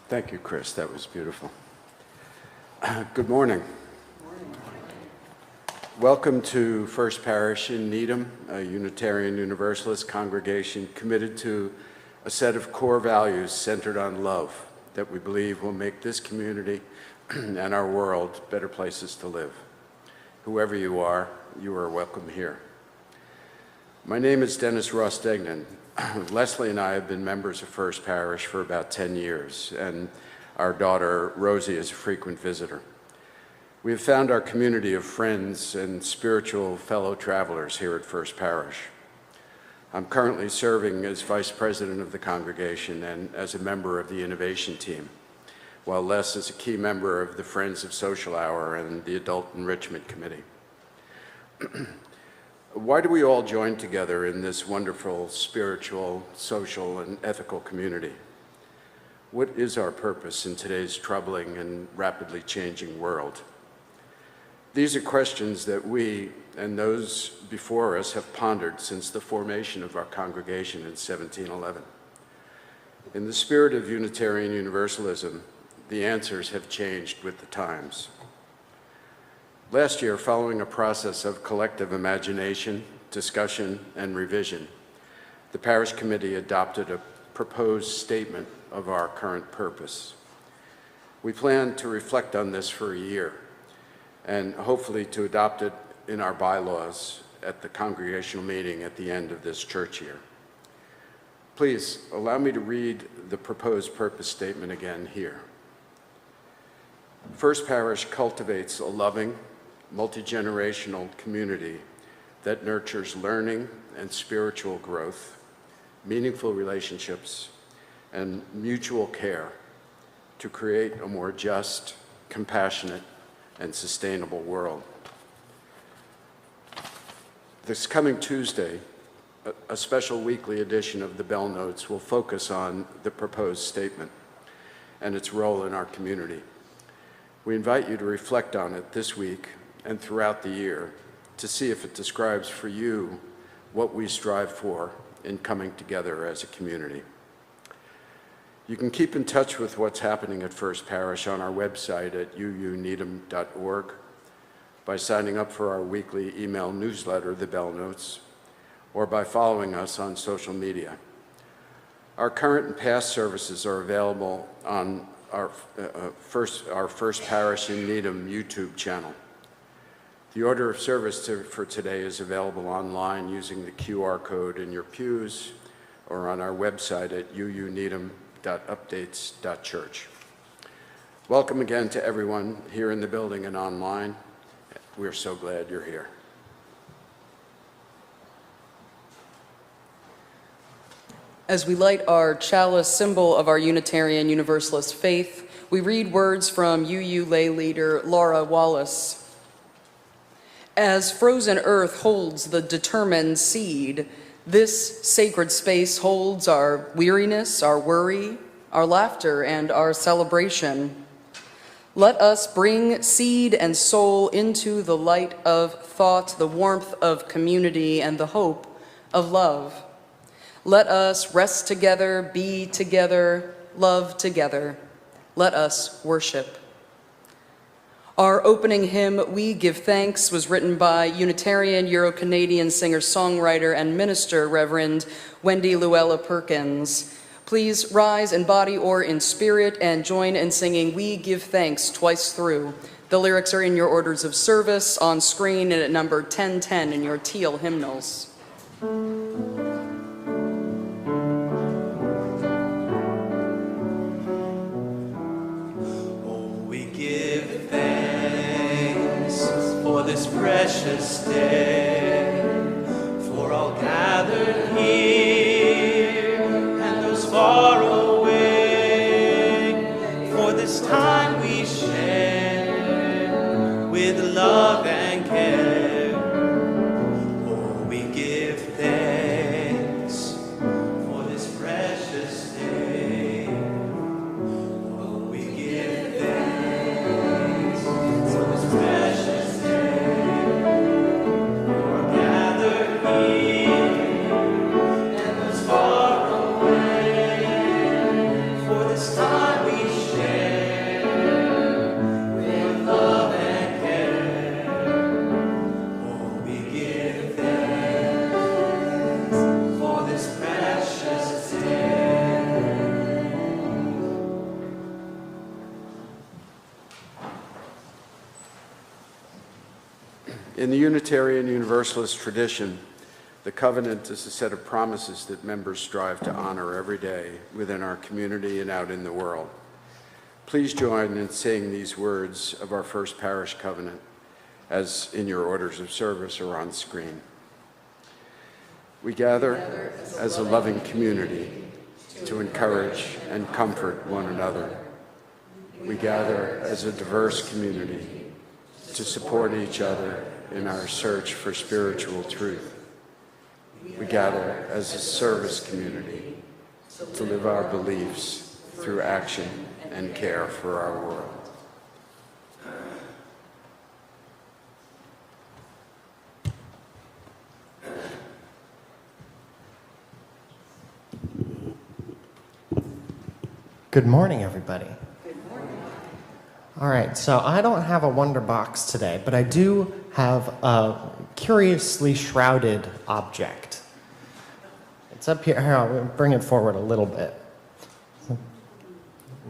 Thank you, Chris. That was beautiful. Good morning. Welcome to First Parish in Needham, a Unitarian Universalist congregation committed to a set of core values centered on love that we believe will make this community and our world better places to live. Whoever you are welcome here. My name is Dennis Ross Degnan. Leslie and I have been members of First Parish for about 10 years, and our daughter Rosie is a frequent visitor. We have found our community of friends and spiritual fellow travelers here at First Parish. I'm currently serving as Vice President of the congregation and as a member of the Innovation Team, while Les is a key member of the Friends of Social Hour and the Adult Enrichment Committee. Why do we all join together in this wonderful spiritual, social, and ethical community? What is our purpose in today's troubling and rapidly changing world? These are questions that we and those before us have pondered since the formation of our congregation in 1711. In the spirit of Unitarian Universalism, the answers have changed with the times. Last year, following a process of collective imagination, discussion, and revision, the Parish Committee adopted a proposed statement of our current purpose. We plan to reflect on this for a year and hopefully to adopt it in our bylaws at the congregational meeting at the end of this church year. Please allow me to read the proposed purpose statement again here. First Parish cultivates a loving, multi-generational community that nurtures learning and spiritual growth, meaningful relationships, and mutual care to create a more just, compassionate, and sustainable world. This coming Tuesday, a special weekly edition of the Bell Notes will focus on the proposed statement and its role in our community. We invite you to reflect on it this week and throughout the year to see if it describes for you what we strive for in coming together as a community. You can keep in touch with what's happening at First Parish on our website at uuneedham.org, by signing up for our weekly email newsletter, The Bell Notes, or by following us on social media. Our current and past services are available on our First Parish in Needham YouTube channel. The order of service for today is available online using the QR code in your pews or on our website at uuneedham.updates.church. Welcome again to everyone here in the building and online. We're so glad you're here. As we light our chalice, symbol of our Unitarian Universalist faith, we read words from UU lay leader Laura Wallace. As frozen earth holds the determined seed, this sacred space holds our weariness, our worry, our laughter, and our celebration. Let us bring seed and soul into the light of thought, the warmth of community, and the hope of love. Let us rest together, be together, love together. Let us worship. Our opening hymn, We Give Thanks, was written by Unitarian Euro-Canadian singer-songwriter and minister Reverend Wendy Luella Perkins. Please rise in body or in spirit and join in singing We Give Thanks twice through. The lyrics are in your orders of service on screen and at number 1010 in your teal hymnals. This precious day, for all gathered here and those far away, for this time we share with love and care. Oh, we give thanks for this precious day. Oh, we give thanks for this precious day. Time we In the Unitarian Universalist tradition, the covenant is a set of promises that members strive to honor every day within our community and out in the world. Please join in saying these words of our First Parish Covenant, as in your orders of service or on screen. We gather as a loving community to encourage and comfort one another. We gather as a diverse community to support each other in our search for spiritual truth. We gather as a service community to live our beliefs through action and care for our world. Good morning, everybody. Good morning. All right, so I don't have a wonder box today, but I do have a curiously shrouded object. It's up here. Here, I'll bring it forward a little bit.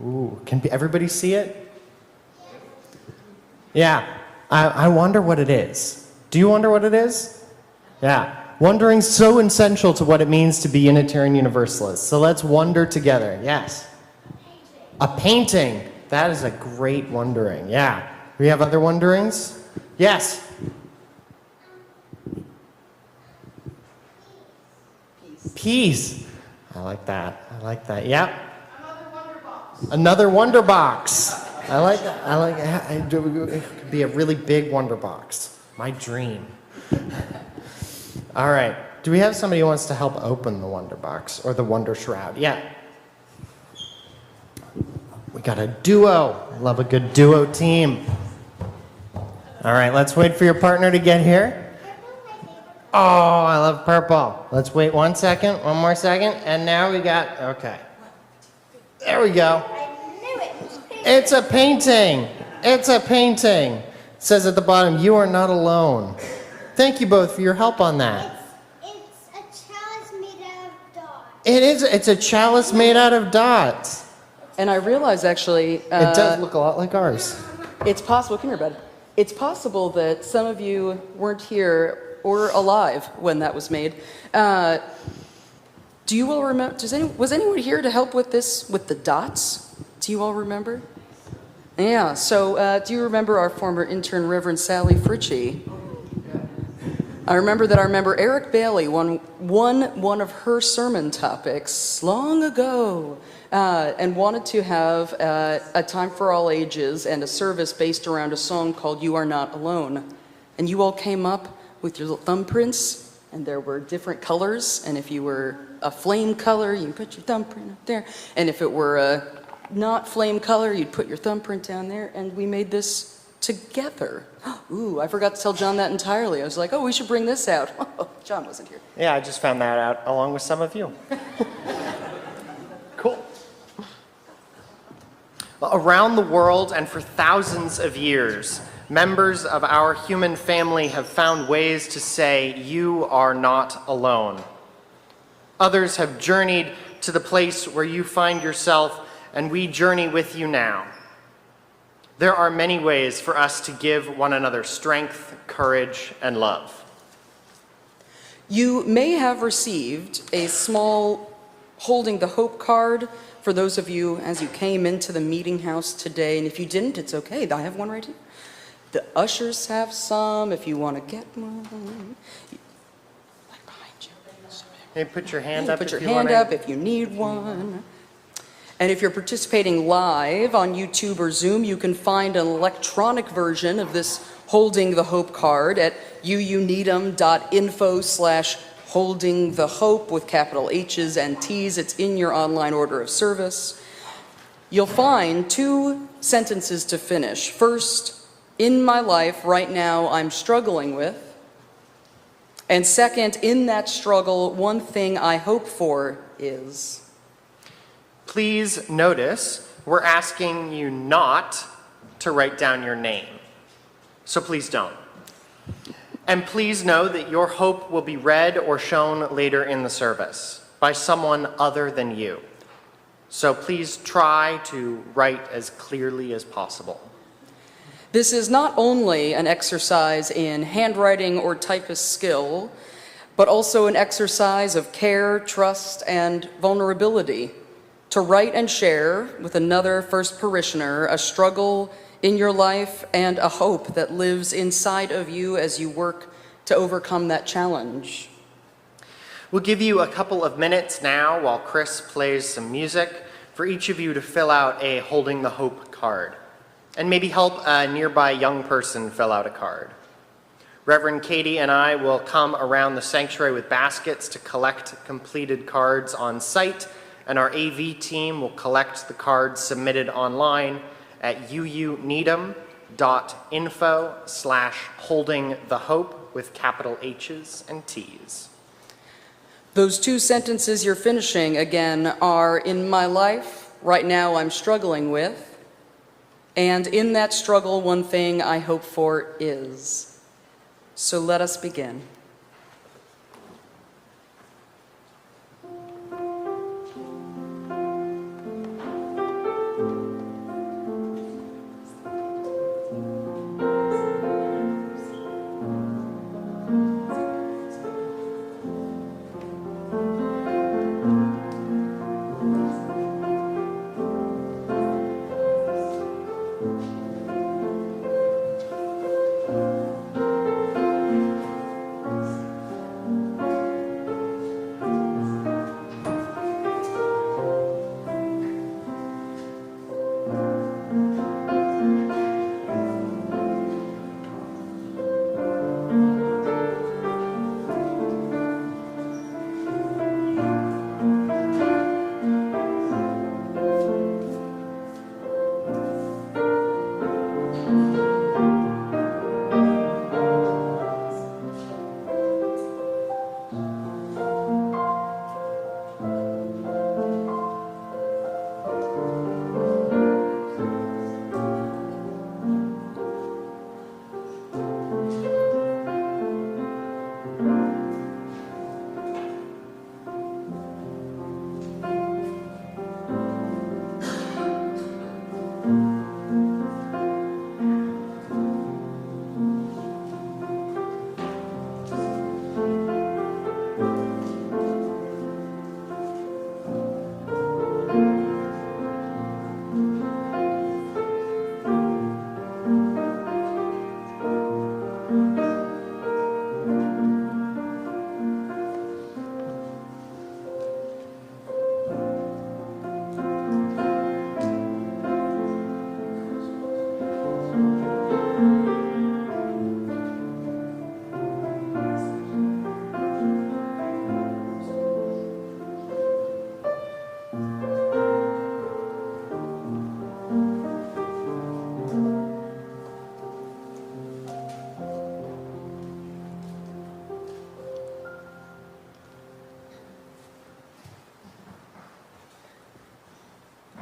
Ooh, can everybody see it? Yeah, I wonder what it is. Do you wonder what it is? Yeah. Wondering's so essential to what it means to be Unitarian Universalist. So let's wonder together. Yes. A painting. That is a great wondering. Yeah. We have other wonderings? Yes. Peace. I like that. I like that. Yep. Another wonder box. Another wonder box. I like that. I like it. It could be a really big wonder box. My dream. All right. Do we have somebody who wants to help open the wonder box or the wonder shroud? Yeah. We got a duo. Love a good duo team. All right, let's wait for your partner to get here. Oh, I love purple. Let's wait 1 second, one more second, and now we got, okay. There we go. It's a painting. It's a painting. It says at the bottom, "You are not alone." Thank you both for your help on that. It's a chalice made out of dots. It is, it's a chalice made out of dots. And I realize, actually, It does look a lot like ours. it's possible, come here, bud. It's possible that some of you weren't here or alive when that was made. Do you all remember, was anyone here to help with this, with the dots? Do you all remember? Yeah, so do you remember our former intern, Reverend Sally Fritchie? I remember that our member Eric Bailey won one of her sermon topics long ago and wanted to have a time for all ages and a service based around a song called "You Are Not Alone." And you all came up with your thumbprints, and there were different colors, and if you were a flame color, you put your thumbprint up there, and if it were a not flame color, you'd put your thumbprint down there, and we made this together. Ooh, I forgot to tell John that entirely. I was like, oh, we should bring this out. John wasn't here. Yeah, I just found that out along with some of you. Cool. Well, around the world and for thousands of years, members of our human family have found ways to say, "You are not alone." Others have journeyed to the place where you find yourself, and we journey with you now. There are many ways for us to give one another strength, courage, and love. You may have received a small Holding the Hope card for those of you as you came into the meeting house today, and if you didn't, it's okay. I have one right here. The ushers have some if you want to get one. Right behind you. Hey, put your hand up. Put your if you hand wanna... up if you need one. And if you're participating live on YouTube or Zoom, you can find an electronic version of this Holding the Hope card at uuneedham.info/Holding the Hope with capital H's and T's. It's in your online order of service. You'll find 2 sentences to finish. First, "In my life right now I'm struggling with." And second, "In that struggle, one thing I hope for is..." Please notice we're asking you not to write down your name. So please don't. And please know that your hope will be read or shown later in the service by someone other than you. So please try to write as clearly as possible. This is not only an exercise in handwriting or typist skill, but also an exercise of care, trust, and vulnerability to write and share with another first parishioner a struggle in your life and a hope that lives inside of you as you work to overcome that challenge. We'll give you a couple of minutes now while Chris plays some music for each of you to fill out a Holding the Hope card, and maybe help a nearby young person fill out a card. Reverend Katie and I will come around the sanctuary with baskets to collect completed cards on site, and our AV team will collect the cards submitted online at uuneedham.info/holdingthehope with capital H's and T's. Those two sentences you're finishing, again, are in my life, right now I'm struggling with, and in that struggle, one thing I hope for is. So let us begin.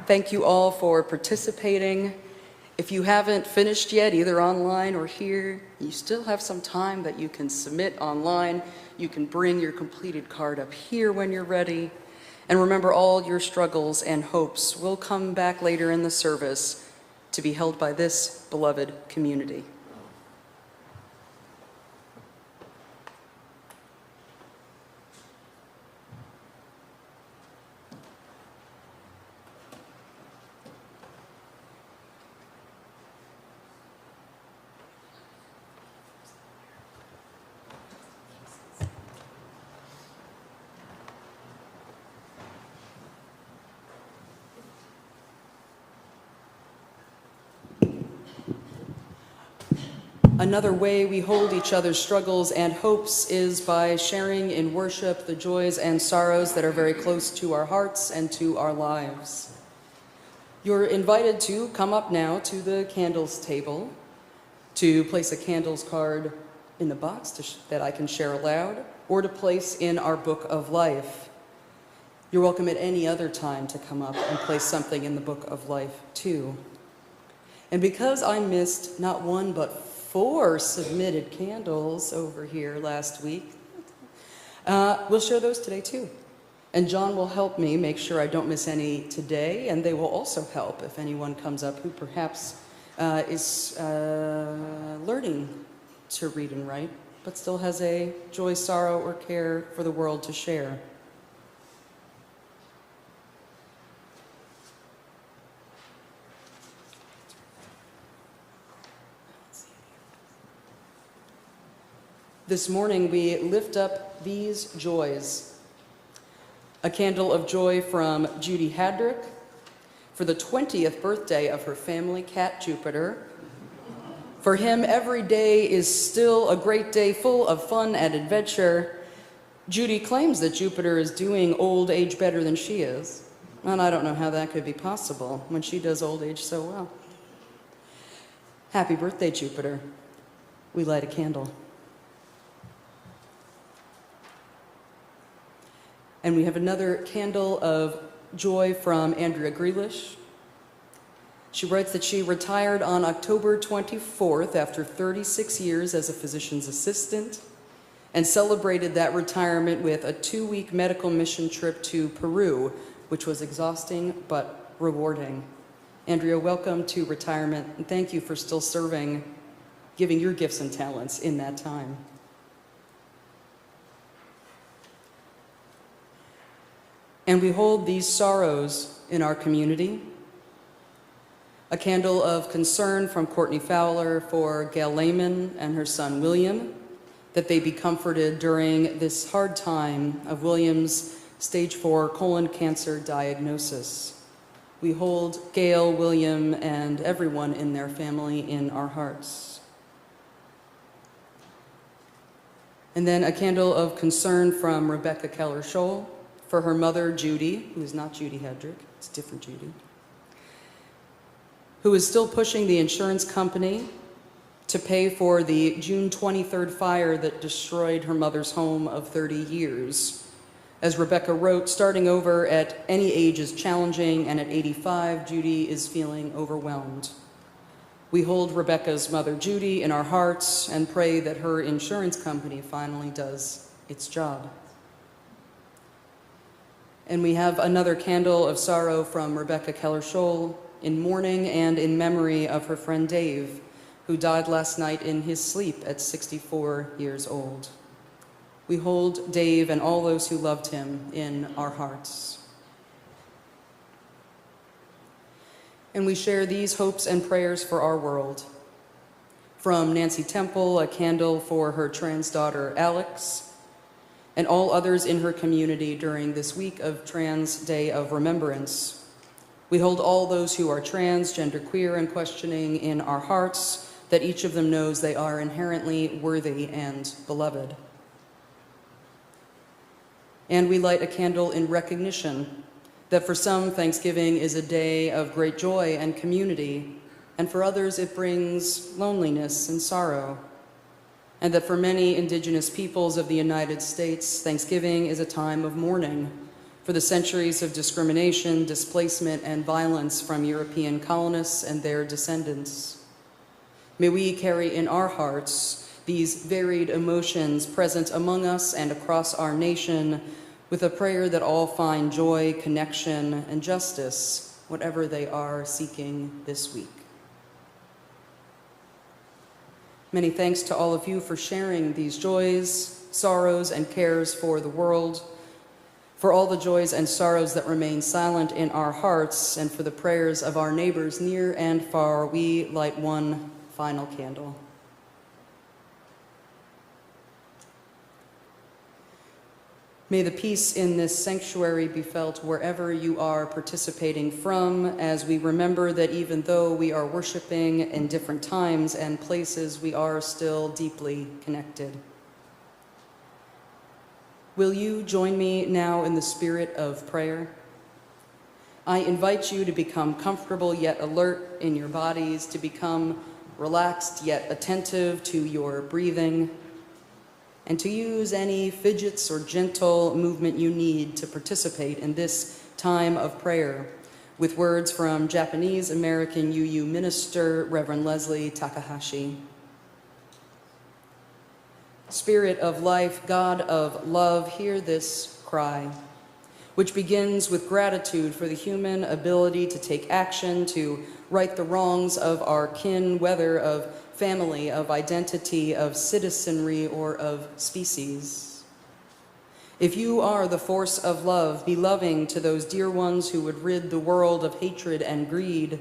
Thank you all for participating. If you haven't finished yet, either online or here, you still have some time that you can submit online. You can bring your completed card up here when you're ready. And remember, all your struggles and hopes will come back later in the service to be held by this beloved community. Another way we hold each other's struggles and hopes is by sharing in worship the joys and sorrows that are very close to our hearts and to our lives. You're invited to come up now to the candles table to place a candles card in the box that I can share aloud, or to place in our book of life. You're welcome at any other time to come up and place something in the book of life too. And because I missed not one but 4 submitted candles over here last week, we'll share those today too. And John will help me make sure I don't miss any today, and they will also help if anyone comes up who perhaps is learning to read and write, but still has a joy, sorrow, or care for the world to share. This morning, we lift up these joys. A candle of joy from Judy Hadrick for the 20th birthday of her family cat, Jupiter. For him, every day is still a great day full of fun and adventure. Judy claims that Jupiter is doing old age better than she is. And I don't know how that could be possible when she does old age so well. Happy birthday, Jupiter. We light a candle. And we have another candle of joy from Andrea Grealish. She writes that she retired on October 24th after 36 years as a physician's assistant and celebrated that retirement with a 2-week medical mission trip to Peru, which was exhausting but rewarding. Andrea, welcome to retirement, and thank you for still serving, giving your gifts and talents in that time. And we hold these sorrows in our community. A candle of concern from Courtney Fowler for Gail Lehman and her son William, that they be comforted during this hard time of William's stage 4 colon cancer diagnosis. We hold Gail, William, and everyone in their family in our hearts. And then a candle of concern from Rebecca Keller-Scholl for her mother, Judy, who is not Judy Hedrick, it's a different Judy, who is still pushing the insurance company to pay for the June 23rd fire that destroyed her mother's home of 30 years. As Rebecca wrote, starting over at any age is challenging, and at 85, Judy is feeling overwhelmed. We hold Rebecca's mother, Judy, in our hearts and pray that her insurance company finally does its job. And we have another candle of sorrow from Rebecca Keller-Scholl in mourning and in memory of her friend Dave, who died last night in his sleep at 64 years old. We hold Dave and all those who loved him in our hearts. And we share these hopes and prayers for our world. From Nancy Temple, a candle for her trans daughter Alex, and all others in her community during this week of Trans Day of Remembrance. We hold all those who are trans, genderqueer, and questioning in our hearts, that each of them knows they are inherently worthy and beloved. And we light a candle in recognition that for some, Thanksgiving is a day of great joy and community, and for others it brings loneliness and sorrow. And that for many indigenous peoples of the United States, Thanksgiving is a time of mourning for the centuries of discrimination, displacement, and violence from European colonists and their descendants. May we carry in our hearts these varied emotions present among us and across our nation, with a prayer that all find joy, connection, and justice, whatever they are seeking this week. Many thanks to all of you for sharing these joys, sorrows, and cares for the world, for all the joys and sorrows that remain silent in our hearts, and for the prayers of our neighbors near and far. We light one final candle. May the peace in this sanctuary be felt wherever you are participating from, as we remember that even though we are worshiping in different times and places, we are still deeply connected. Will you join me now in the spirit of prayer? I invite you to become comfortable yet alert in your bodies, to become relaxed yet attentive to your breathing, and to use any fidgets or gentle movement you need to participate in this time of prayer, with words from Japanese-American UU minister, Reverend Leslie Takahashi. Spirit of life, God of love, hear this cry. which begins with gratitude for the human ability to take action, to right the wrongs of our kin, whether of family, of identity, of citizenry, or of species. If you are the force of love, be loving to those dear ones who would rid the world of hatred and greed.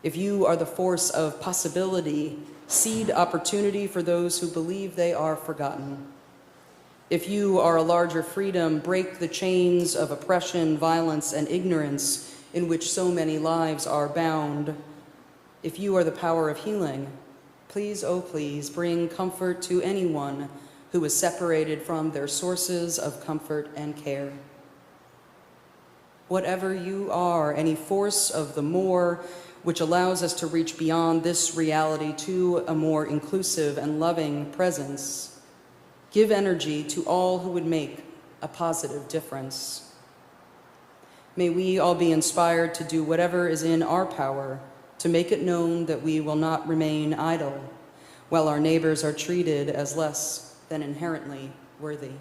If you are the force of possibility, seed opportunity for those who believe they are forgotten. If you are a larger freedom, break the chains of oppression, violence, and ignorance in which so many lives are bound. If you are the power of healing, please, oh please, bring comfort to anyone who is separated from their sources of comfort and care. Whatever you are, any force of the more, which allows us to reach beyond this reality to a more inclusive and loving presence, give energy to all who would make a positive difference. May we all be inspired to do whatever is in our power to make it known that we will not remain idle while our neighbors are treated as less than inherently worthy.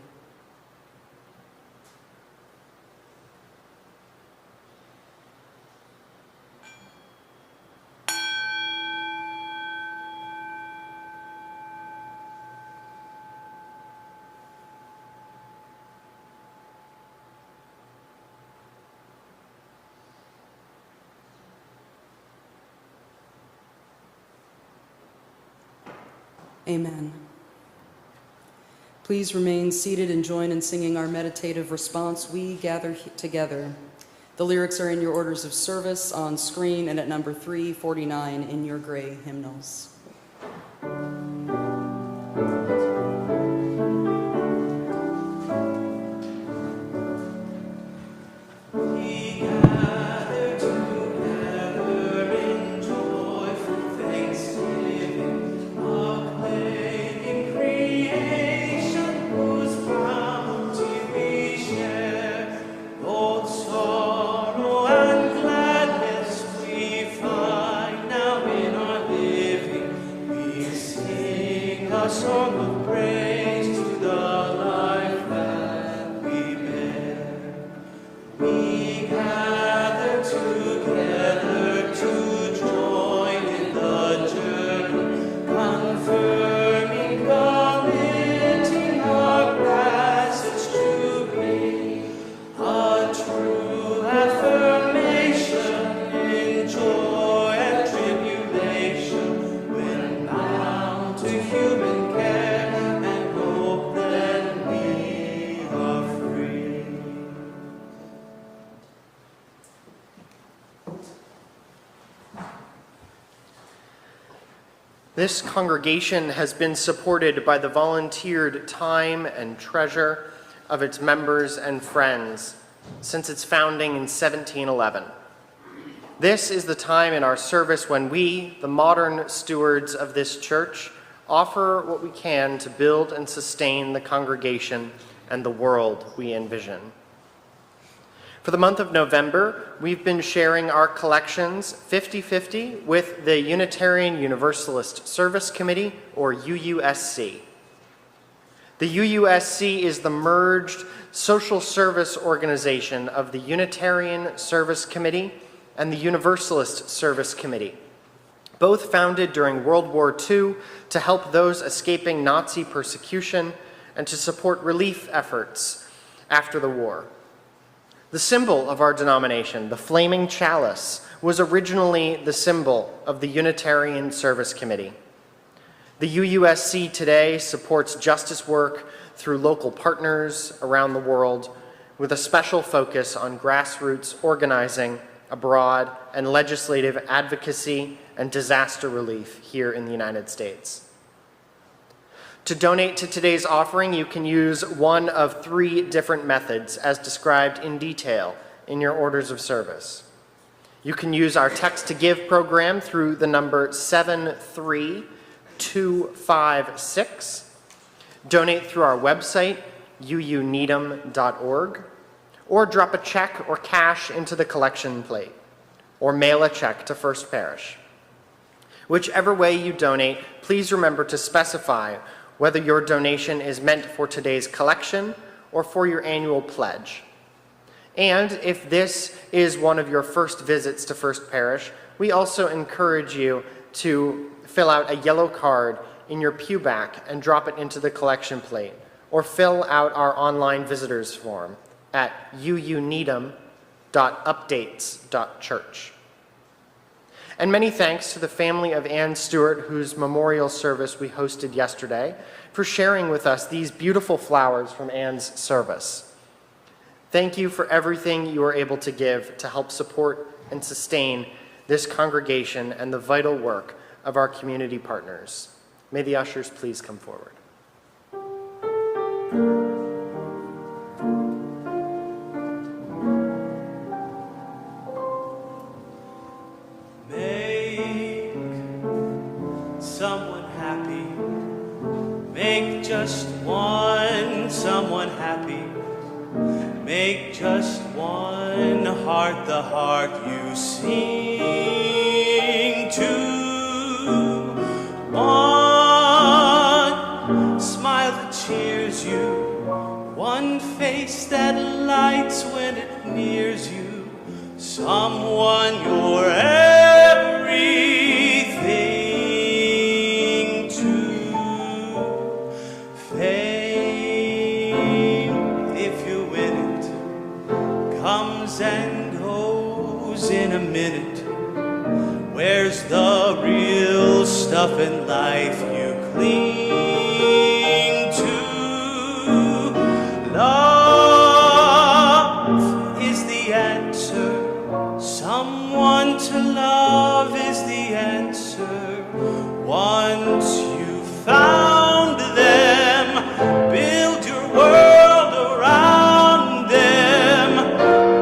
Amen. Please remain seated and join in singing our meditative response, We Gather Together. The lyrics are in your orders of service on screen and at number 349 in your gray hymnals. This congregation has been supported by the volunteered time and treasure of its members and friends since its founding in 1711. This is the time in our service when we, the modern stewards of this church, offer what we can to build and sustain the congregation and the world we envision. For the month of November, we've been sharing our collections 50-50 with the Unitarian Universalist Service Committee, or UUSC. The UUSC is the merged social service organization of the Unitarian Service Committee and the Universalist Service Committee, both founded during World War II to help those escaping Nazi persecution and to support relief efforts after the war. The symbol of our denomination, the flaming chalice, was originally the symbol of the Unitarian Service Committee. The UUSC today supports justice work through local partners around the world with a special focus on grassroots organizing abroad and legislative advocacy and disaster relief here in the United States. To donate to today's offering, you can use one of 3 different methods as described in detail in your orders of service. You can use our Text to Give program through the number 73256, donate through our website, uuneedham.org, or drop a check or cash into the collection plate, or mail a check to First Parish. Whichever way you donate, please remember to specify whether your donation is meant for today's collection or for your annual pledge. And if this is one of your first visits to First Parish, we also encourage you to fill out a yellow card in your pew back and drop it into the collection plate, or fill out our online visitors form at uuneedham.updates.church. And many thanks to the family of Ann Stewart, whose memorial service we hosted yesterday, for sharing with us these beautiful flowers from Ann's service. Thank you for everything you are able to give to help support and sustain this congregation and the vital work of our community partners. May the ushers please come forward. Make someone happy. Make just one someone happy. Make just one heart the heart you sing to. One smile that cheers you. One face that lights when it nears you. Someone you're everything to. Fame, if you win it, comes and goes in a minute. Where's the real stuff in life you cling to? Love is the answer. Someone to love is the answer. Once you've found them, build your world around them.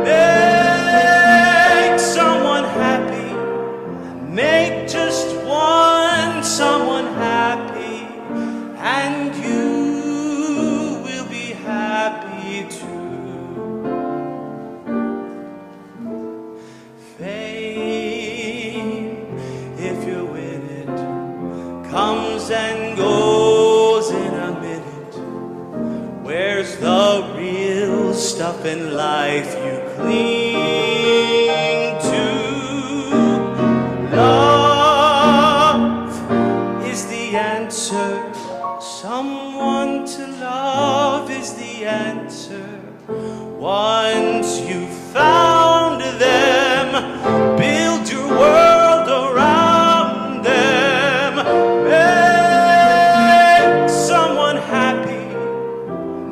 Make someone happy. Make just one someone happy, and you will be happy too. Fame, if you win it, comes and goes in a minute. Where's the real stuff in life you cling to? Love is the answer. Someone to love is the answer. Once you've found them, build your world around them. Make someone happy.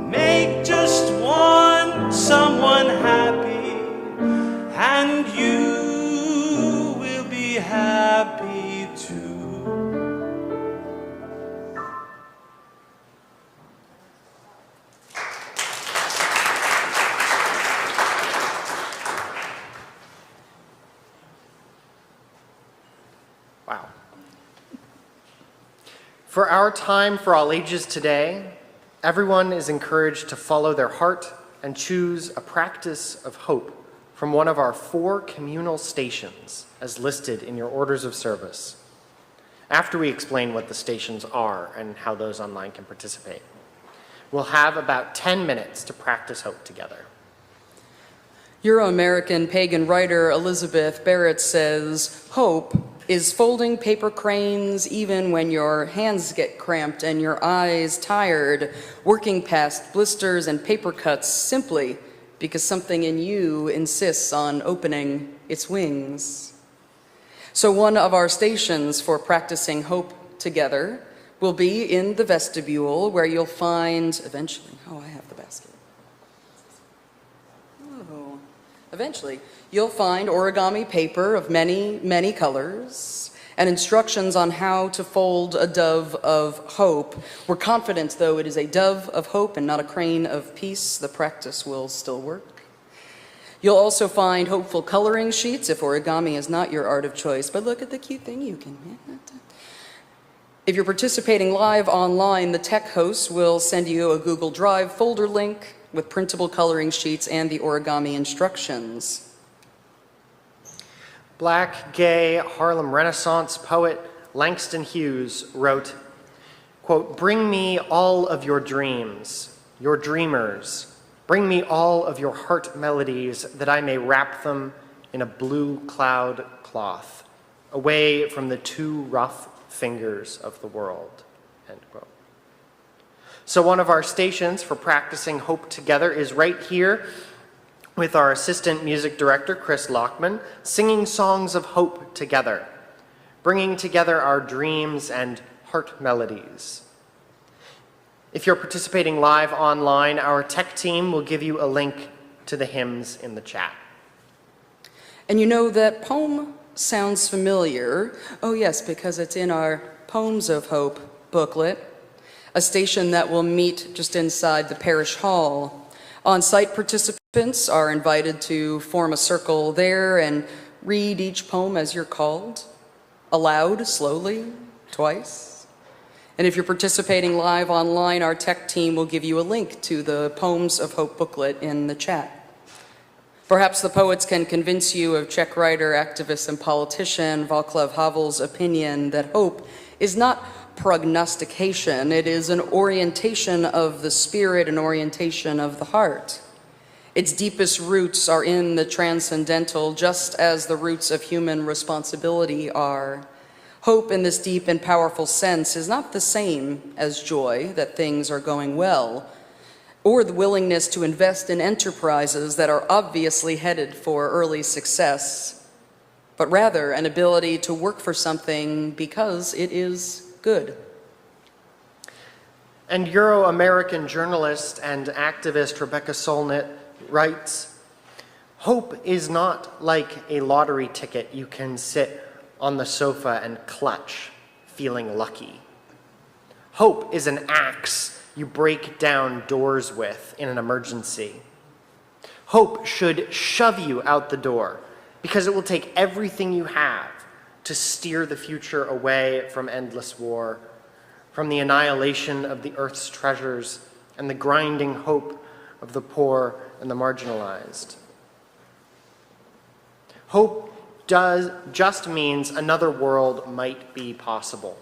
Make just one someone happy, and you will be happy too. Wow. For our time for all ages today, everyone is encouraged to follow their heart and choose a practice of hope from one of our 4 communal stations as listed in your orders of service, after we explain what the stations are and how those online can participate. We'll have about 10 minutes to practice hope together. Euro-American pagan writer Elizabeth Barrett says, "Hope is folding paper cranes even when your hands get cramped and your eyes tired, working past blisters and paper cuts simply because something in you insists on opening its wings." So one of our stations for practicing hope together will be in the vestibule, where you'll find, eventually, I have the basket. Eventually, you'll find origami paper of many, many colors and instructions on how to fold a dove of hope. We're confident, though it is a dove of hope and not a crane of peace, the practice will still work. You'll also find hopeful coloring sheets if origami is not your art of choice, but look at the cute thing you can. If you're participating live online, the tech hosts will send you a Google Drive folder link with printable coloring sheets and the origami instructions. Black, gay Harlem Renaissance poet Langston Hughes wrote, quote, "Bring me all of your dreams, your dreamers, Bring me all of your heart melodies that I may wrap them in a blue cloud cloth, away from the too rough fingers of the world." End quote. So one of our stations for practicing hope together is right here with our assistant music director, Chris Lockman, singing songs of hope together, bringing together our dreams and heart melodies. If you're participating live online, our tech team will give you a link to the hymns in the chat. And you know that poem sounds familiar. Oh yes, because it's in our Poems of Hope booklet, a station that will meet just inside the parish hall. On-site participants are invited to form a circle there and read each poem as you're called, aloud, slowly, twice. And if you're participating live online, our tech team will give you a link to the Poems of Hope booklet in the chat. Perhaps the poets can convince you of Czech writer, activist, and politician Václav Havel's opinion that hope is not prognostication, it is an orientation of the spirit, an orientation of the heart. Its deepest roots are in the transcendental, just as the roots of human responsibility are. Hope in this deep and powerful sense is not the same as joy that things are going well, or the willingness to invest in enterprises that are obviously headed for early success, but rather an ability to work for something because it is good. And Euro-American journalist and activist Rebecca Solnit writes, "Hope is not like a lottery ticket you can sit on the sofa and clutch, feeling lucky. Hope is an axe you break down doors with in an emergency. Hope should shove you out the door because it will take everything you have to steer the future away from endless war, from the annihilation of the earth's treasures and the grinding hope of the poor and the marginalized. Hope just means another world might be possible,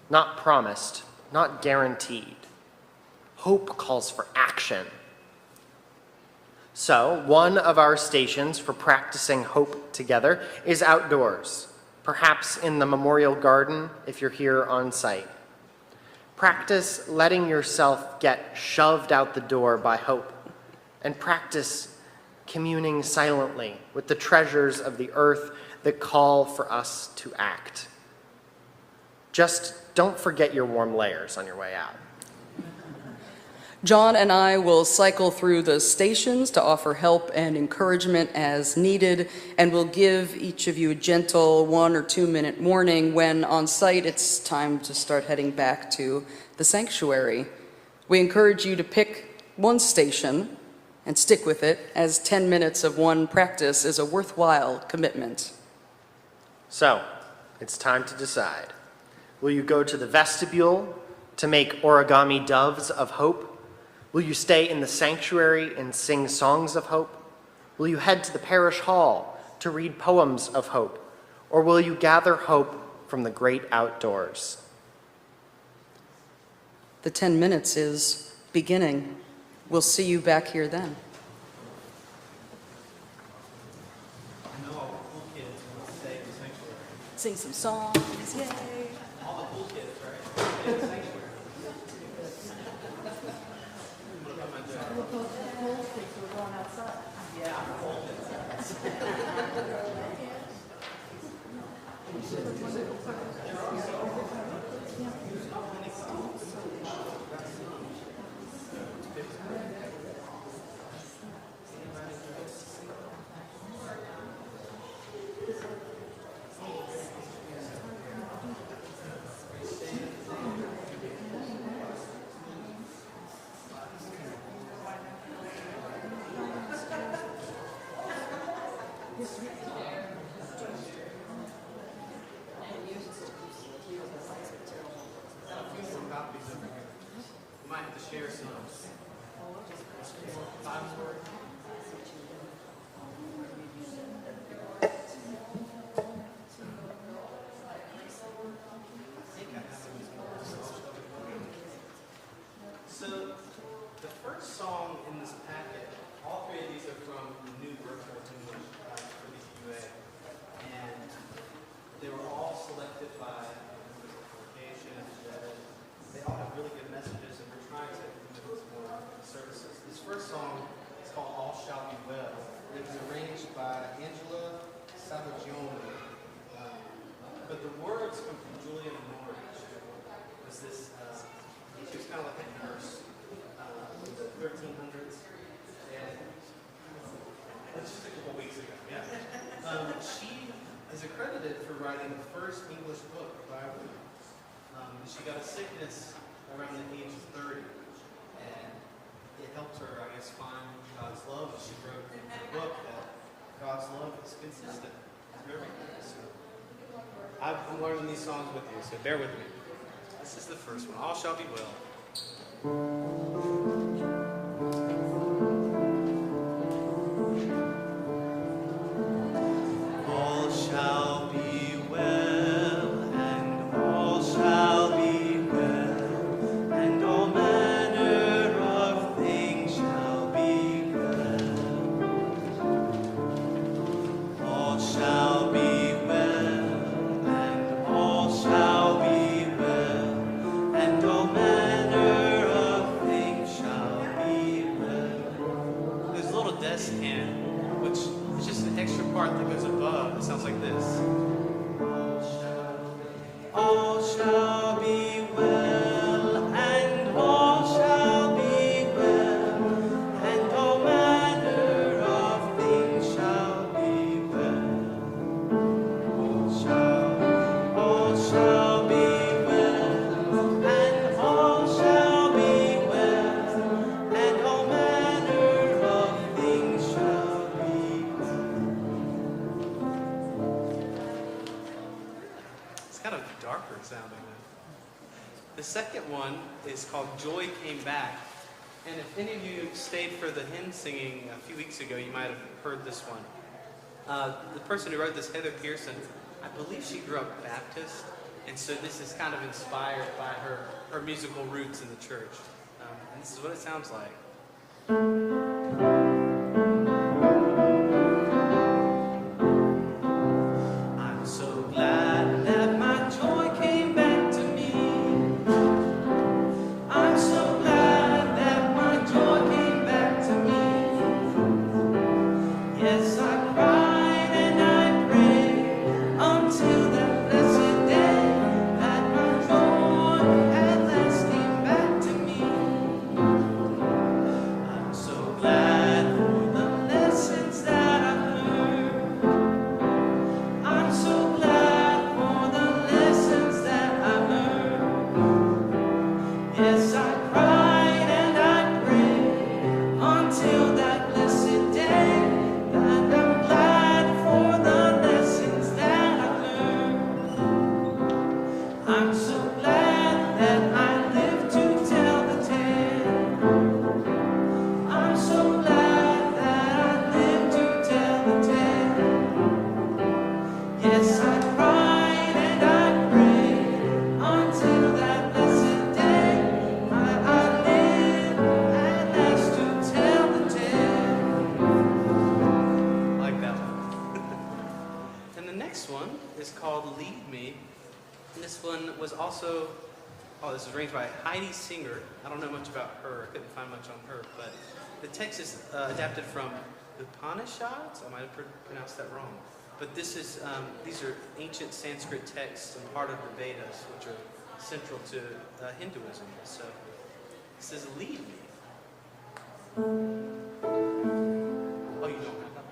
not promised, not guaranteed. Hope calls for action. So, one of our stations for practicing hope together is outdoors, perhaps in the Memorial Garden if you're here on site. Practice letting yourself get shoved out the door by hope, and practice communing silently with the treasures of the earth that call for us to act. Just don't forget your warm layers on your way out. John and I will cycle through the stations to offer help and encouragement as needed, and we'll give each of you a gentle 1 or 2 minute warning when on site it's time to start heading back to the sanctuary. We encourage you to pick one station and stick with it, as 10 minutes of one practice is a worthwhile commitment. So, it's time to decide. Will you go to the vestibule to make origami doves of hope? Will you stay in the sanctuary and sing songs of hope? Will you head to the parish hall to read poems of hope? Or will you gather hope from the great outdoors? The 10 minutes is beginning. We'll see you back here then. I know all the cool kids want to stay in the sanctuary. Sing some songs, yay! All the cool kids, right? Stay in the sanctuary. first song is called All Shall Be Well. It was arranged by Angela Savagione. But the words come from Julia Norwich. It was this, she was kind of like a nurse in the 1300s. And it's just a couple weeks ago, yeah. She is accredited for writing the first English book, the Bible. She got a sickness around the age of 30. And it helped her, I guess, find God's love. She wrote in the book that God's love is consistent through everything. So I'm learning these songs with you, so bear with me. This is the first one. All shall be well. All shall be well, and all shall be well, and all manner of things shall be well. All shall be well, and all shall be well, and all manner of things shall be well. There's a little descant, which is just an extra part that goes above. It sounds like this. All shall be well, and all shall be well, and all manner of things shall be well. All shall be well, and all shall be well, and all manner of things shall be well. It's kind of darker sounding now. The second one is called Joy Came Back. And if any of you stayed for the hymn singing a few weeks ago, you might have heard this one. The person who wrote this, Heather Pearson, I believe she grew up Baptist, and so this is kind of inspired by her musical roots in the church. And this is what it sounds like. I'm so glad that my joy came back to me. I'm so glad that my joy came back to me. Yes, I cried and I prayed until that blessed day that my joy at last came back to me. I'm so glad for the lessons that I've learned. I'm so glad for the lessons that I've learned. Yes, I cried and I prayed until that blessed day that I'm glad for the lessons that I've learned. I'm so glad that I live to tell the tale. I'm so glad that I live to tell the tale. Yes, I cried and I prayed until that blessed day. I live at last to tell the tale. I like that one. And the next one is called Lead Me. And this one was also, this was arranged by Heidi Singer. I don't know much about her. I couldn't find much on her. But the text is adapted from Upanishads. I might have pronounced that wrong. But this is, these are ancient Sanskrit texts and part of the Vedas, which are central to Hinduism. So it says, lead me. Oh, you don't have that?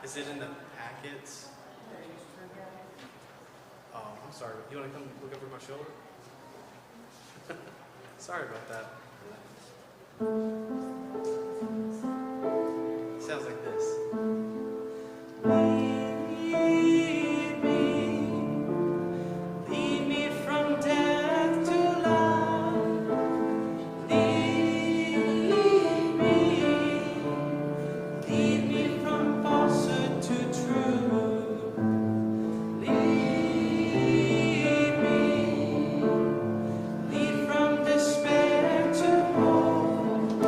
Is it in the packets? Oh, I'm sorry. You want to come look over my shoulder? Sorry about that. It sounds like this. Lead me from death to life. Lead me from falsehood to truth. Lead from despair to hope.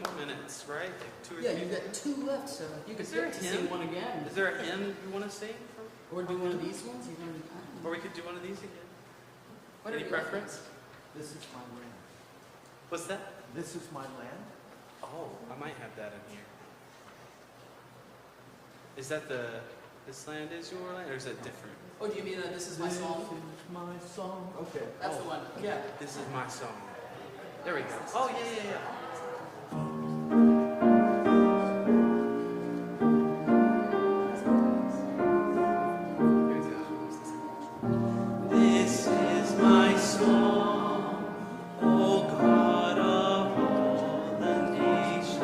more minutes, right? Like 2 or 3. Yeah, you've got 2 left, so you could Is there a get to sing hymn? one again. Is there a hymn you want to sing? Or do one of these ones? You want to, Or we could do one of these again. whatever Any you like. preference? This is my land. What's that? This is my land. Oh, I might have that in here. Is that this land is your land, or is it different? Oh, do you mean This Is My Song? This is my song. Okay. That's the one. Yeah. This is my song. There we go. Oh, yeah. This is my song, O God of all the nations,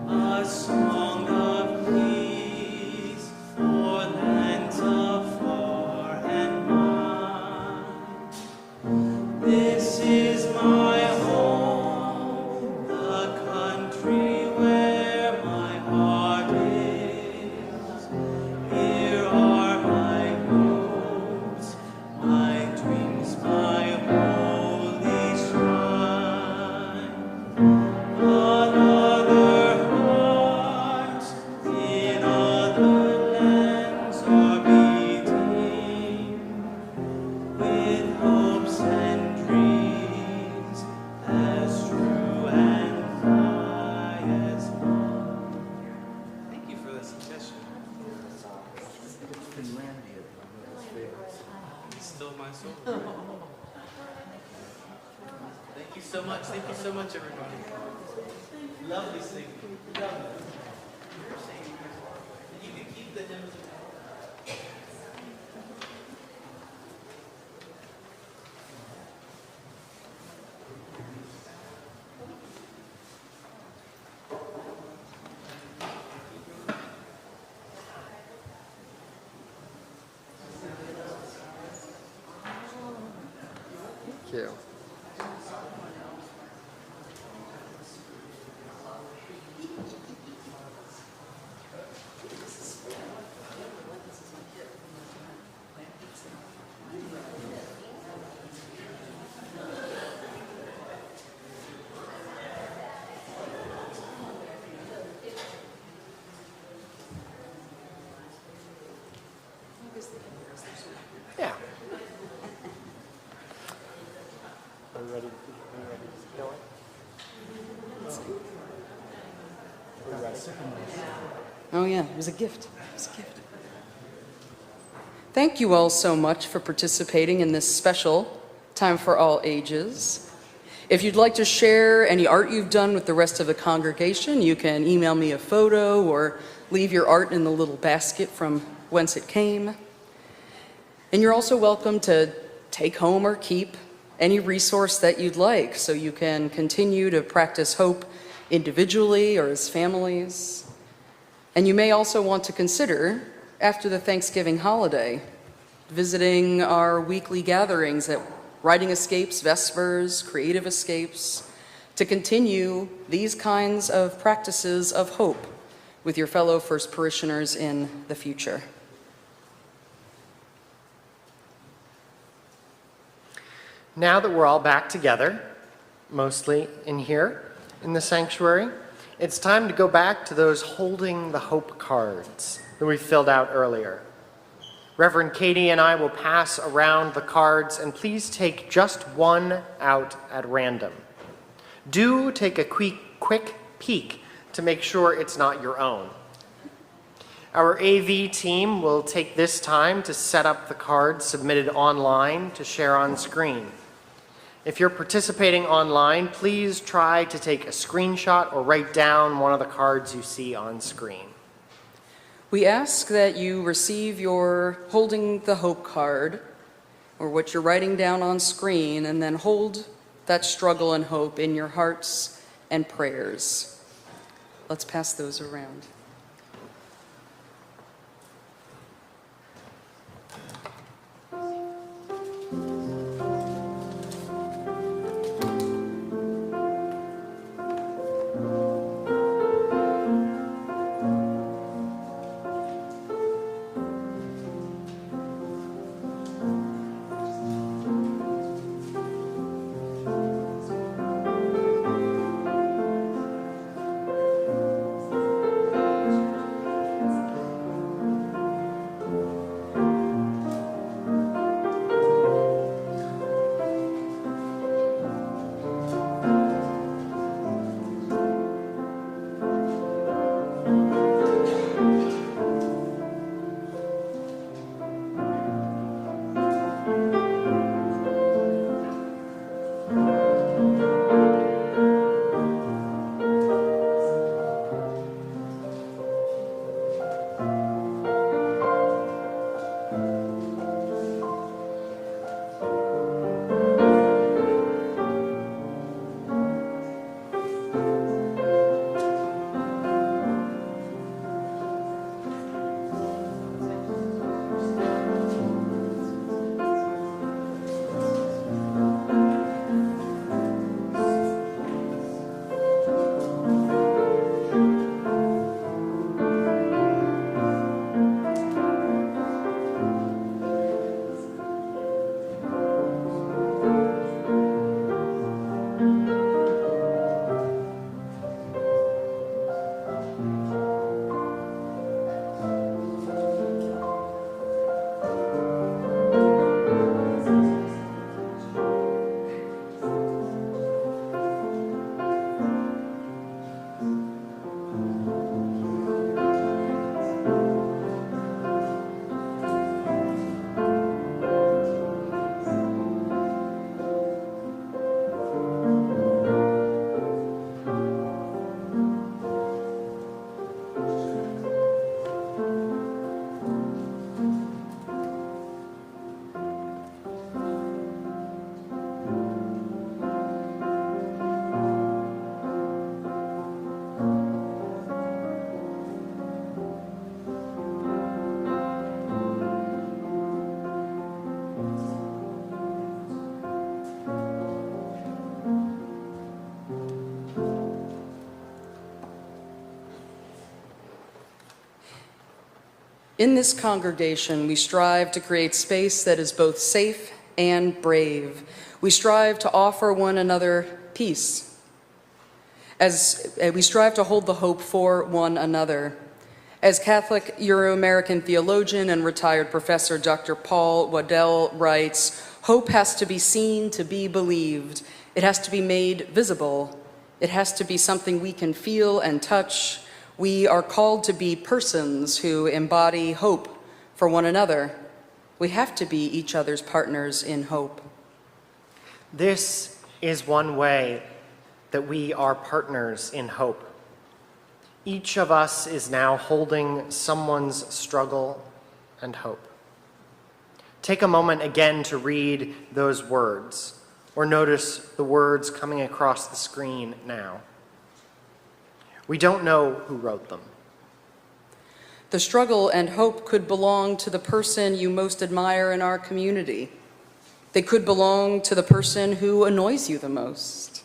a song of peace for lands afar and wide. This is my home, the country where my heart is. Here are my hopes, my dreams, my holy shrine. But other hearts in other lands are beating with hopes and dreams as true and high as mine. Thank you for the suggestion. It's Finlandia. It's still my soul. Thank you so much. Thank you so much, everybody. Lovely singing. Lovely. You're singing. You can keep the hymns. Thank you. Yeah. Are you ready? To keep going? Oh, yeah, it was a gift. It was a gift. Thank you all so much for participating in this special Time for All Ages. If you'd like to share any art you've done with the rest of the congregation, you can email me a photo or leave your art in the little basket from whence it came. And you're also welcome to take home or keep any resource that you'd like so you can continue to practice hope individually or as families. And you may also want to consider, after the Thanksgiving holiday, visiting our weekly gatherings at Writing Escapes, Vespers, Creative Escapes, to continue these kinds of practices of hope with your fellow First Parishioners in the future. Now that we're all back together, mostly in here, in the sanctuary, it's time to go back to those holding the hope cards that we filled out earlier. Reverend Katie and I will pass around the cards, and please take just one out at random. Do take a quick peek to make sure it's not your own. Our AV team will take this time to set up the cards submitted online to share on screen. If you're participating online, please try to take a screenshot or write down one of the cards you see on screen. We ask that you receive your holding the hope card, or what you're writing down on screen, and then hold that struggle and hope in your hearts and prayers. Let's pass those around. In this congregation, we strive to create space that is both safe and brave. We strive to offer one another peace. As we strive to hold the hope for one another. As Catholic Euro-American theologian and retired professor Dr. Paul Waddell writes, hope has to be seen to be believed. It has to be made visible. It has to be something we can feel and touch. We are called to be persons who embody hope for one another. We have to be each other's partners in hope. This is one way that we are partners in hope. Each of us is now holding someone's struggle and hope. Take a moment again to read those words, or notice the words coming across the screen now. We don't know who wrote them. The struggle and hope could belong to the person you most admire in our community. They could belong to the person who annoys you the most.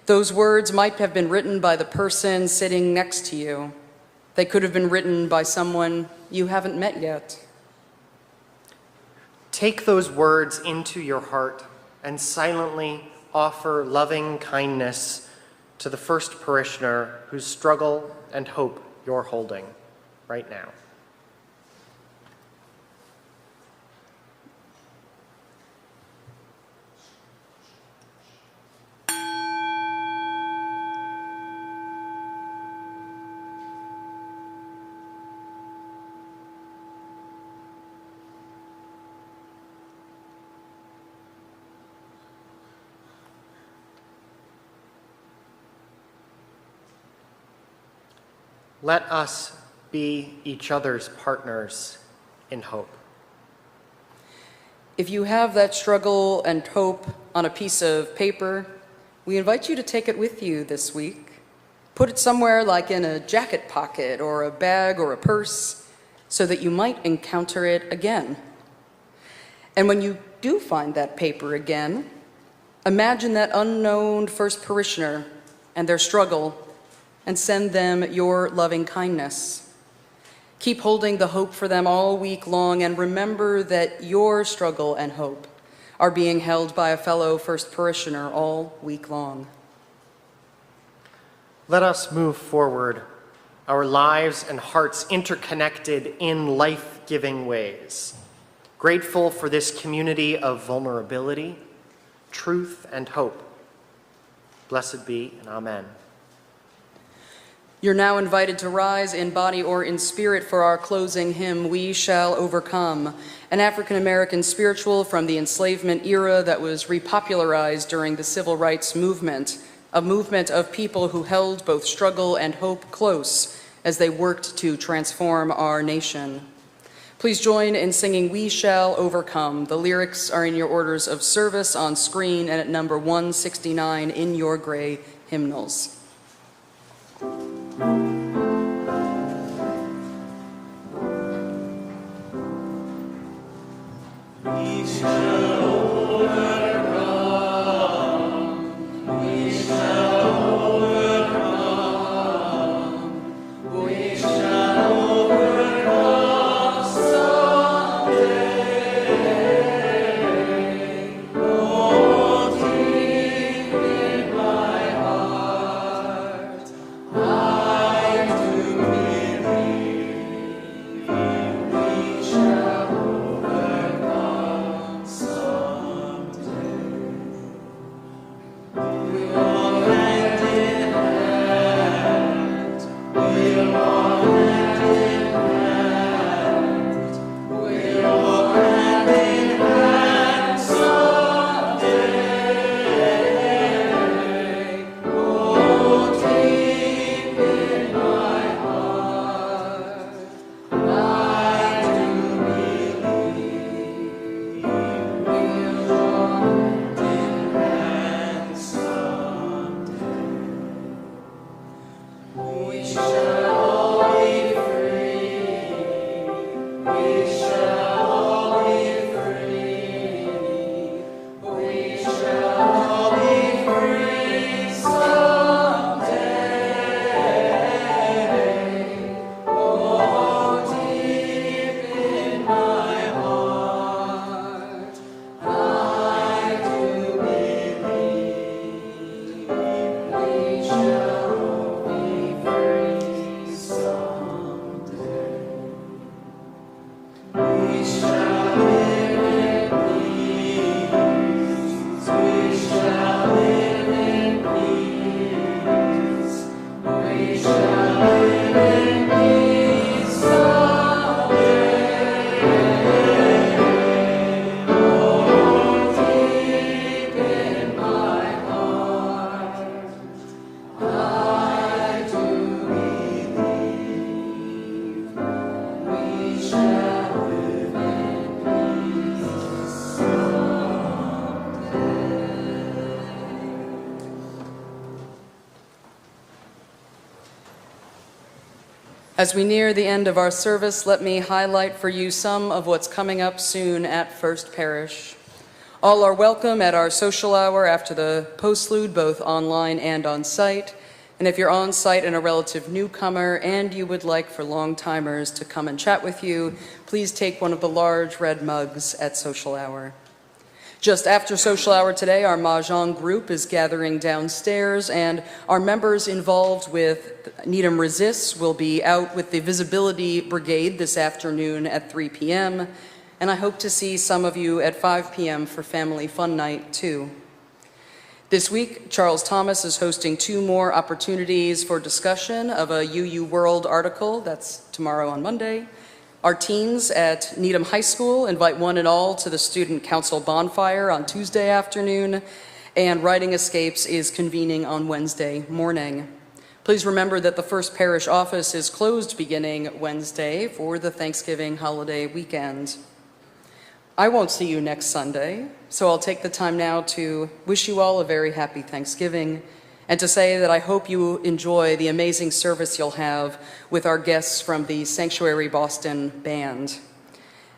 Those words might have been written by the person sitting next to you. They could have been written by someone you haven't met yet. Take those words into your heart and silently offer loving kindness to the first parishioner whose struggle and hope you're holding right now. Let us be each other's partners in hope. If you have that struggle and hope on a piece of paper, we invite you to take it with you this week. Put it somewhere like in a jacket pocket or a bag or a purse so that you might encounter it again. And when you do find that paper again, imagine that unknown first parishioner and their struggle and send them your loving kindness. Keep holding the hope for them all week long, and remember that your struggle and hope are being held by a fellow first parishioner all week long. Let us move forward, our lives and hearts interconnected in life-giving ways, grateful for this community of vulnerability, truth, and hope. Blessed be, and amen. You're now invited to rise in body or in spirit for our closing hymn, We Shall Overcome, an African-American spiritual from the enslavement era that was repopularized during the civil rights movement, a movement of people who held both struggle and hope close as they worked to transform our nation. Please join in singing We Shall Overcome. The lyrics are in your orders of service on screen and at number 169 in your gray hymnals. We shall overcome. We shall overcome. We shall overcome someday. Oh, deep in my heart, I do believe we shall overcome someday. We walk hand in hand. We walk hand in hand. We walk hand in hand someday. Oh, deep in my heart, I do believe we'll walk hand in hand someday. We shall all be free. We shall all be free. We shall all be free someday. Oh, deep As we near the end of our service, let me highlight for you some of what's coming up soon at First Parish. All are welcome at our social hour after the postlude, both online and on site. And if you're on site and a relative newcomer and you would like for long-timers to come and chat with you, please take one of the large red mugs at social hour. Just after social hour today, our Mahjong group is gathering downstairs, and our members involved with Needham Resists will be out with the Visibility Brigade this afternoon at 3 p.m., and I hope to see some of you at 5 p.m. for Family Fun Night, too. This week, Charles Thomas is hosting 2 more opportunities for discussion of a UU World article. That's tomorrow on Monday. Our teens at Needham High School invite one and all to the Student Council Bonfire on Tuesday afternoon, and Writing Escapes is convening on Wednesday morning. Please remember that the First Parish office is closed beginning Wednesday for the Thanksgiving holiday weekend. I won't see you next Sunday, so I'll take the time now to wish you all a very happy Thanksgiving, and to say that I hope you enjoy the amazing service you'll have with our guests from the Sanctuary Boston Band.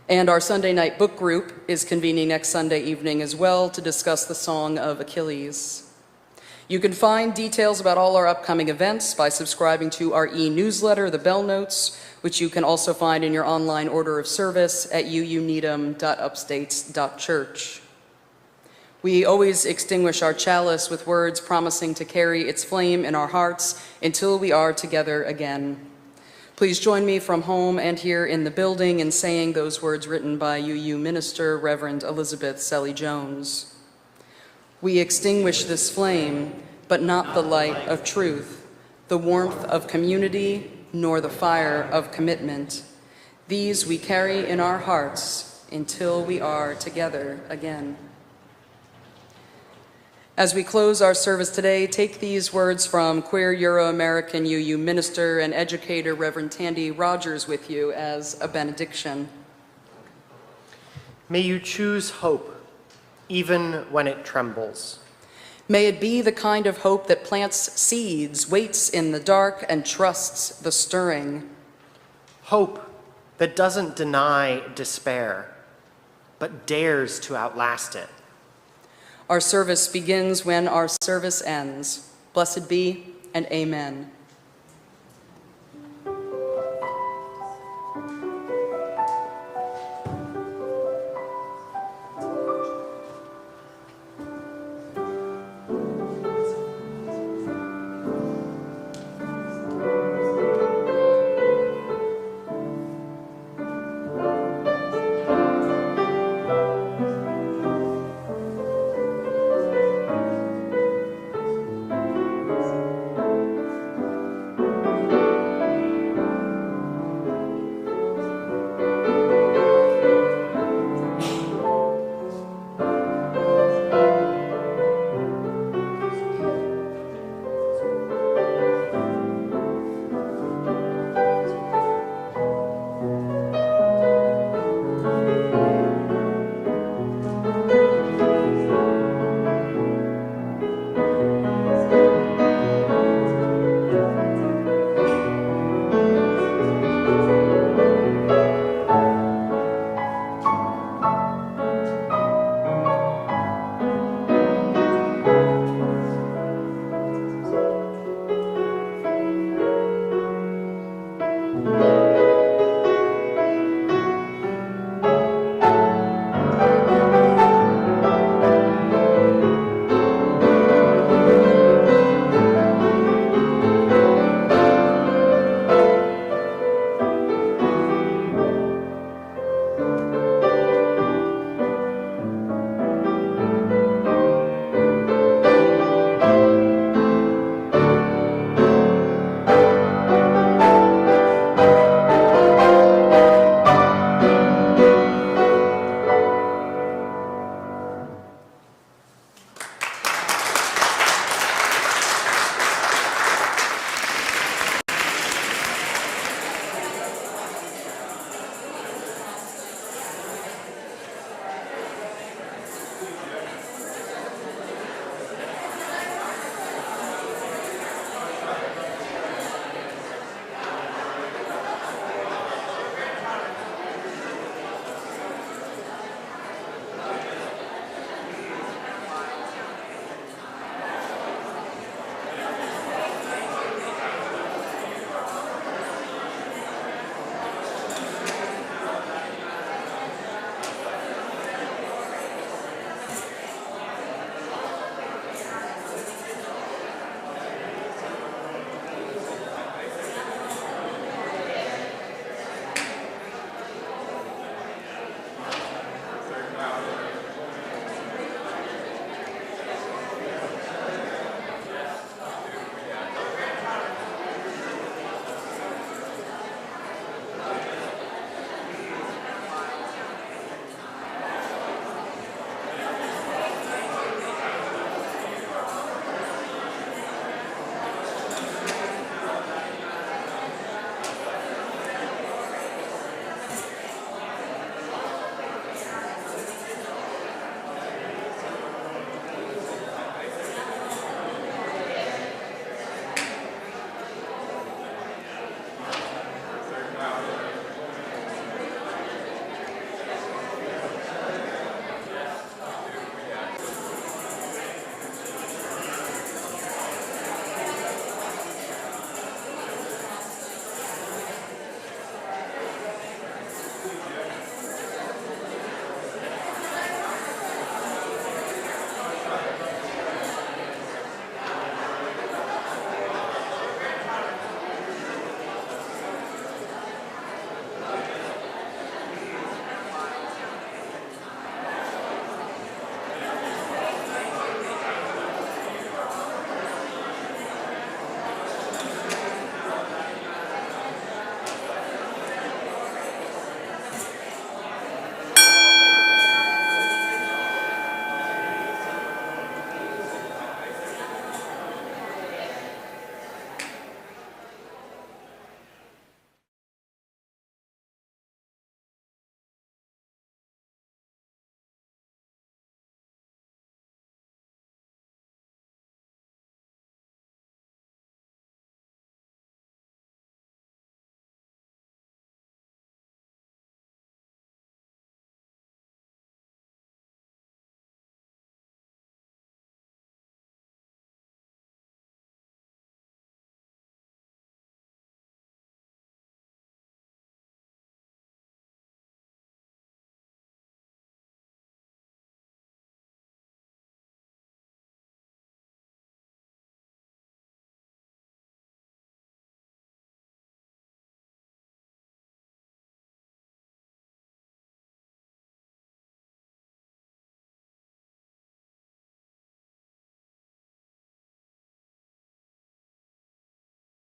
And our Sunday night book group is convening next Sunday evening as well to discuss the Song of Achilles. You can find details about all our upcoming events by subscribing to our e-newsletter, The Bell Notes, which you can also find in your online order of service at uuneedham.upstates.church. We always extinguish our chalice with words promising to carry its flame in our hearts until we are together again. Please join me from home and here in the building in saying those words written by UU minister Reverend Elizabeth Selly Jones. We extinguish this flame, but not the light of truth, the warmth of community, nor the fire of commitment. These we carry in our hearts until we are together again. As we close our service today, take these words from queer Euro-American UU minister and educator Reverend Tandy Rogers with you as a benediction. May you choose hope, even when it trembles. May it be the kind of hope that plants seeds, waits in the dark, and trusts the stirring. Hope that doesn't deny despair, but dares to outlast it. Our service begins when our service ends. Blessed be and amen.